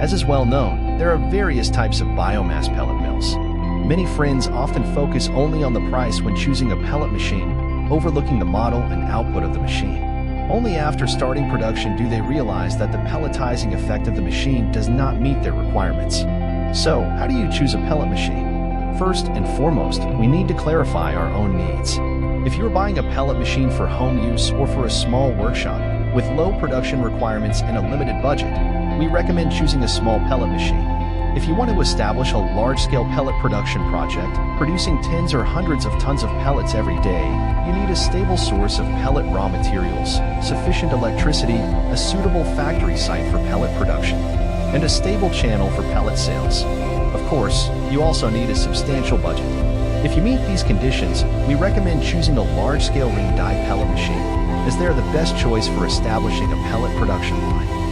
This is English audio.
As is well known, there are various types of biomass pellet mills. Many friends often focus only on the price when choosing a pellet machine, overlooking the model and output of the machine. Only after starting production do they realize that the pelletizing effect of the machine does not meet their requirements. So, how do you choose a pellet machine? First and foremost, we need to clarify our own needs. If you're buying a pellet machine for home use or for a small workshop with low production requirements and a limited budget, we recommend choosing a small pellet machine. If you want to establish a large-scale pellet production project, producing tens or hundreds of tons of pellets every day, you need a stable source of pellet raw materials, sufficient electricity, a suitable factory site for pellet production, and a stable channel for pellet sales. Of course, you also need a substantial budget. If you meet these conditions, we recommend choosing a large-scale ring die pellet machine, as they are the best choice for establishing a pellet production line.